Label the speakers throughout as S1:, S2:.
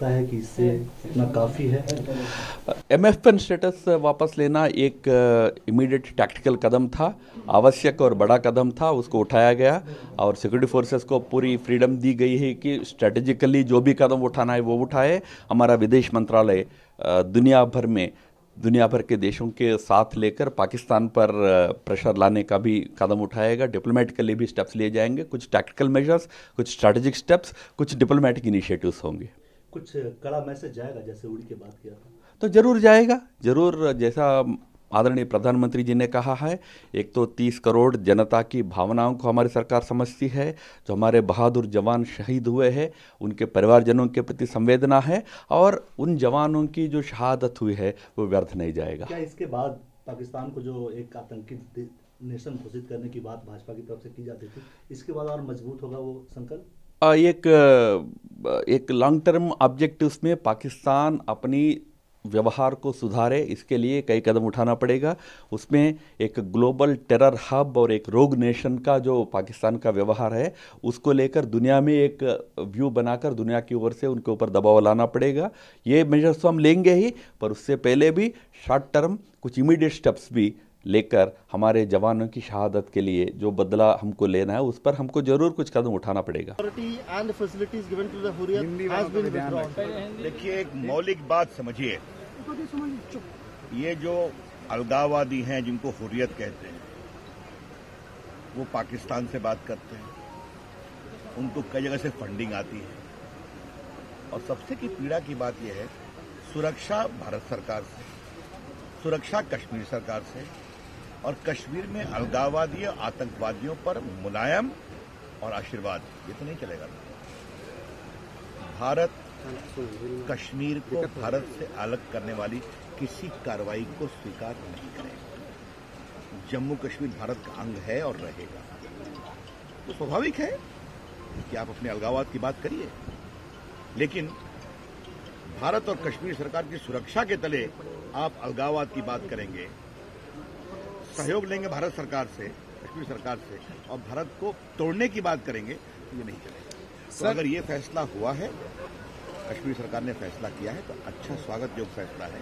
S1: लगता है कि इससे इतना काफ़ी है?
S2: एमएफएन स्टेटस वापस लेना एक इमीडिएट टैक्टिकल कदम था, आवश्यक और बड़ा कदम था, उसको उठाया गया और सिक्योरिटी फोर्सेस को पूरी फ्रीडम दी गई है कि स्ट्रेटेजिकली जो भी कदम उठाना है वो उठाए। हमारा विदेश मंत्रालय दुनिया भर के देशों के साथ लेकर पाकिस्तान पर प्रेशर लाने का भी कदम उठाएगा। डिप्लोमेटिकली भी स्टेप्स लिए जाएंगे, कुछ टैक्टिकल मेजर्स, कुछ स्ट्रैटेजिक स्टेप्स, कुछ डिप्लोमेटिक इनिशिएटिव्स होंगे।
S1: कुछ कड़ा मैसेज जाएगा जैसे उड़ी के बात किया था?
S2: तो जरूर जाएगा, जरूर। जैसा आदरणीय प्रधानमंत्री जी ने कहा है, एक तो 30 करोड़ जनता की भावनाओं को हमारी सरकार समझती है। जो हमारे बहादुर जवान शहीद हुए हैं उनके परिवारजनों के प्रति संवेदना है और उन जवानों की जो शहादत हुई है वो व्यर्थ नहीं जाएगा।
S1: क्या इसके बाद पाकिस्तान को जो एक आतंकी नेशन घोषित करने की बात भाजपा की तरफ से की जाती थी, इसके बाद और मजबूत होगा वो संकल्प?
S2: एक लॉन्ग टर्म ऑब्जेक्टिव्स में पाकिस्तान अपनी व्यवहार को सुधारे, इसके लिए कई कदम उठाना पड़ेगा। उसमें एक ग्लोबल टेरर हब और एक रोग नेशन का जो पाकिस्तान का व्यवहार है उसको लेकर दुनिया में एक व्यू बनाकर दुनिया की ओर से उनके ऊपर दबाव लाना पड़ेगा। ये मेजर्स तो हम लेंगे ही, पर उससे पहले भी शॉर्ट टर्म कुछ इमीडिएट स्टेप्स भी लेकर हमारे जवानों की शहादत के लिए जो बदला हमको लेना है उस पर हमको जरूर कुछ कदम उठाना पड़ेगा।
S3: देखिए, एक मौलिक बात समझिए, ये जो अलगाववादी हैं जिनको हुर्रियत कहते हैं वो पाकिस्तान से बात करते हैं, उनको कई जगह से फंडिंग आती है और सबसे की पीड़ा की बात यह है, सुरक्षा भारत सरकार से, सुरक्षा कश्मीर सरकार से, और कश्मीर में अलगाववादी और आतंकवादियों पर मुलायम और आशीर्वाद, ये तो नहीं चलेगा। भारत कश्मीर को भारत से अलग करने वाली किसी कार्रवाई को स्वीकार नहीं करेगा। जम्मू कश्मीर भारत का अंग है और रहेगा। तो स्वाभाविक है कि आप अपने अलगाववाद की बात करिए, लेकिन भारत और कश्मीर सरकार की सुरक्षा के तले आप अलगाववाद की बात करेंगे, सहयोग लेंगे भारत सरकार से, कश्मीर सरकार से, और भारत को तोड़ने की बात करेंगे, तो ये नहीं चलेगा। तो अगर ये फैसला हुआ है, कश्मीर सरकार ने फैसला किया है, तो अच्छा स्वागत योग्य फैसला है।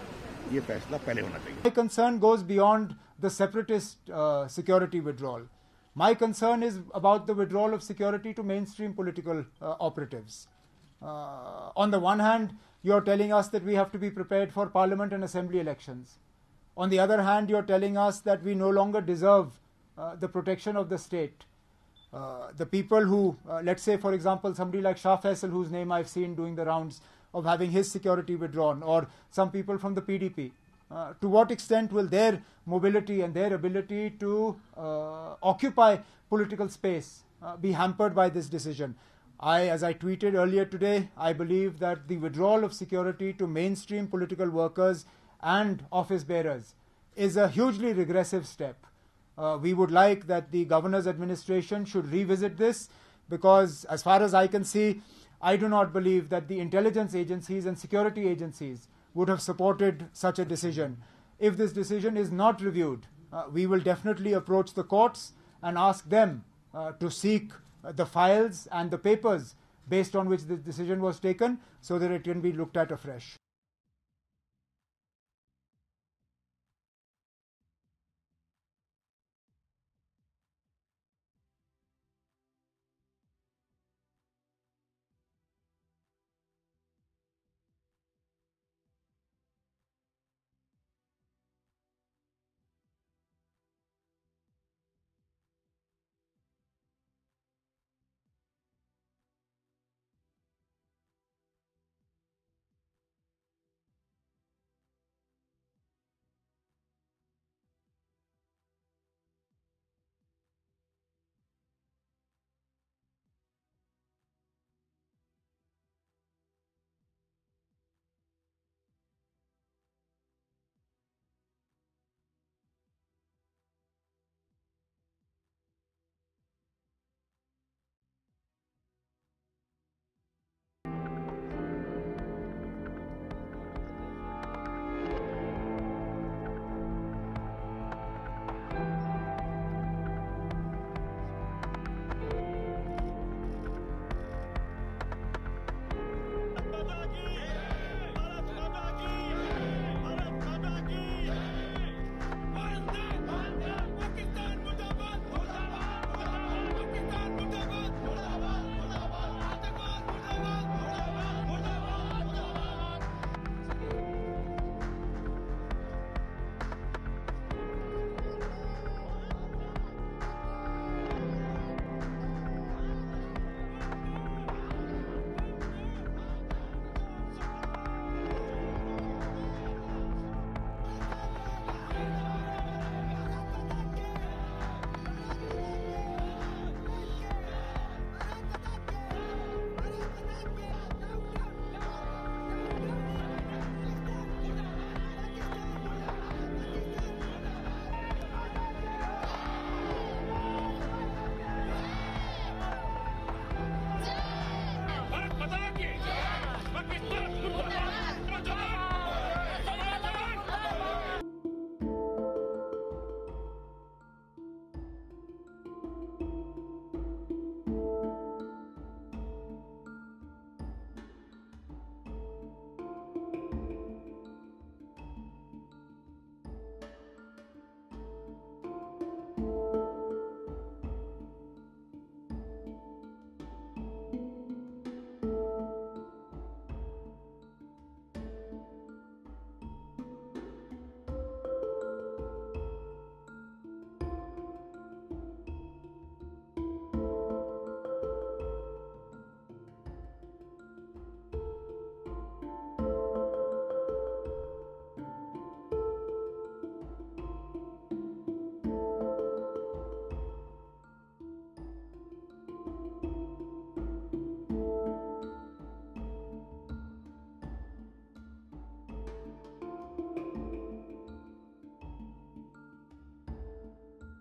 S3: ये फैसला पहले होना चाहिए।
S4: My concern goes beyond the separatist security withdrawal. My concern is about the withdrawal of security to mainstream political operatives. On the one hand, you're telling us that we have to be prepared for parliament and assembly elections. On the other hand, you're telling us that we no longer deserve the protection of the state. The people who, let's say, for example, somebody like Shah Faisal, whose name I've seen doing the rounds of having his security withdrawn, or some people from the PDP, to what extent will their mobility and their ability to occupy political space be hampered by this decision? As I tweeted earlier today, I believe that the withdrawal of security to mainstream political workers and office bearers is a hugely regressive step. We would like that the governor's administration should revisit this, because as far as I can see, I do not believe that the intelligence agencies and security agencies would have supported such a decision. If this decision is not reviewed, we will definitely approach the courts and ask them to seek the files and the papers based on which this decision was taken, so that it can be looked at afresh.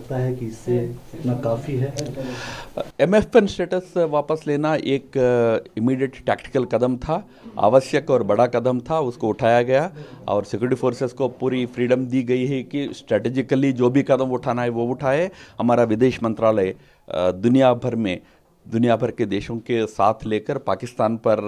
S1: लगता है कि इससे इतना काफ़ी है?
S2: MFN status वापस लेना एक इमीडिएट टैक्टिकल कदम था, आवश्यक और बड़ा कदम था, उसको उठाया गया और सिक्योरिटी फोर्सेस को पूरी फ्रीडम दी गई है कि स्ट्रेटेजिकली जो भी कदम उठाना है वो उठाए। हमारा विदेश मंत्रालय दुनिया भर के देशों के साथ लेकर पाकिस्तान पर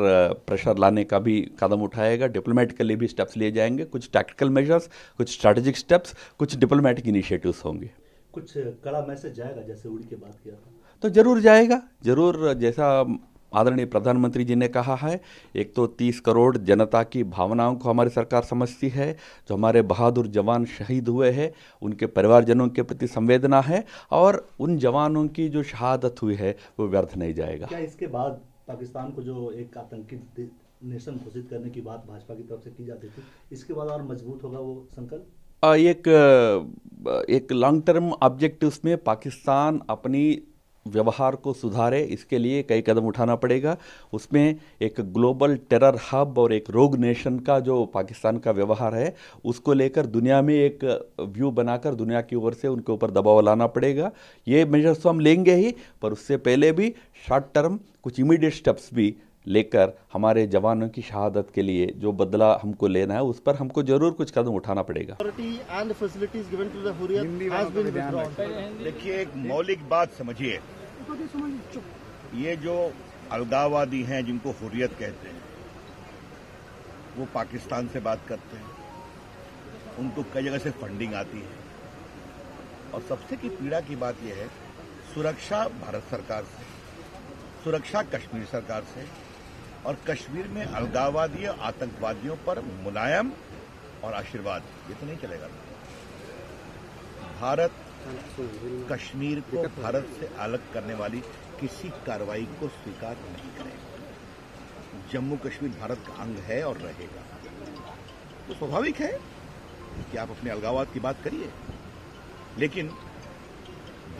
S2: प्रेशर लाने का भी कदम उठाएगा। डिप्लोमेटिकली भी स्टेप्स लिए जाएंगे, कुछ टैक्टिकल मेजर्स, कुछ स्ट्रैटेजिक स्टेप्स, कुछ डिप्लोमेटिक इनिशिएटिव्स होंगे।
S1: कुछ कड़ा मैसेज जाएगा, जैसे उड़ी की बात किया था
S2: तो जरूर जाएगा, जरूर। जैसा आदरणीय प्रधानमंत्री जी ने कहा है, एक तो 30 करोड़ जनता की भावनाओं को हमारी सरकार समझती है। जो हमारे बहादुर जवान शहीद हुए हैं उनके परिवारजनों के प्रति संवेदना है और उन जवानों की जो शहादत हुई है वो व्यर्थ नहीं जाएगा।
S1: क्या इसके बाद पाकिस्तान को जो एक आतंकी नेशन घोषित करने की बात भाजपा की तरफ से की जाती थी, इसके बाद और मजबूत होगा वो संकल्प?
S2: एक लॉन्ग टर्म ऑब्जेक्टिव्स में पाकिस्तान अपनी व्यवहार को सुधारे, इसके लिए कई कदम उठाना पड़ेगा। उसमें एक ग्लोबल टेरर हब और एक रोग नेशन का जो पाकिस्तान का व्यवहार है उसको लेकर दुनिया में एक व्यू बनाकर दुनिया की ओर से उनके ऊपर दबाव लाना पड़ेगा। ये मेजर्स तो हम लेंगे ही, पर उससे पहले भी शॉर्ट टर्म कुछ इमीडिएट स्टेप्स भी लेकर हमारे जवानों की शहादत के लिए जो बदला हमको लेना है उस पर हमको जरूर कुछ कदम उठाना पड़ेगा।
S3: देखिए, एक मौलिक बात समझिए, ये जो अलगाववादी हैं जिनको हुर्रियत कहते हैं वो पाकिस्तान से बात करते हैं, उनको कई जगह से फंडिंग आती है और सबसे की पीड़ा की बात यह है, सुरक्षा भारत सरकार से, सुरक्षा कश्मीर सरकार से, और कश्मीर में अलगाववादी और आतंकवादियों पर मुलायम और आशीर्वाद, ये तो नहीं चलेगा। भारत कश्मीर को भारत से अलग करने वाली किसी कार्रवाई को स्वीकार नहीं करेगा। जम्मू कश्मीर भारत का अंग है और रहेगा। तो स्वाभाविक है कि आप अपने अलगाववाद की बात करिए, लेकिन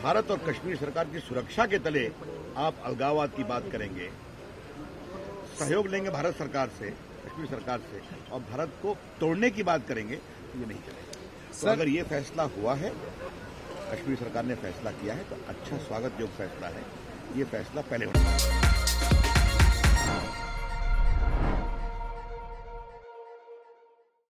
S3: भारत और कश्मीर सरकार की सुरक्षा के तले आप अलगाववाद की बात करेंगे, सहयोग लेंगे भारत सरकार से, कश्मीर सरकार से, और भारत को तोड़ने की बात करेंगे, तो ये नहीं चलेगा। तो अगर ये फैसला हुआ है, कश्मीर सरकार ने फैसला किया है, तो अच्छा स्वागत योग्य फैसला है। ये फैसला पहले होना चाहिए।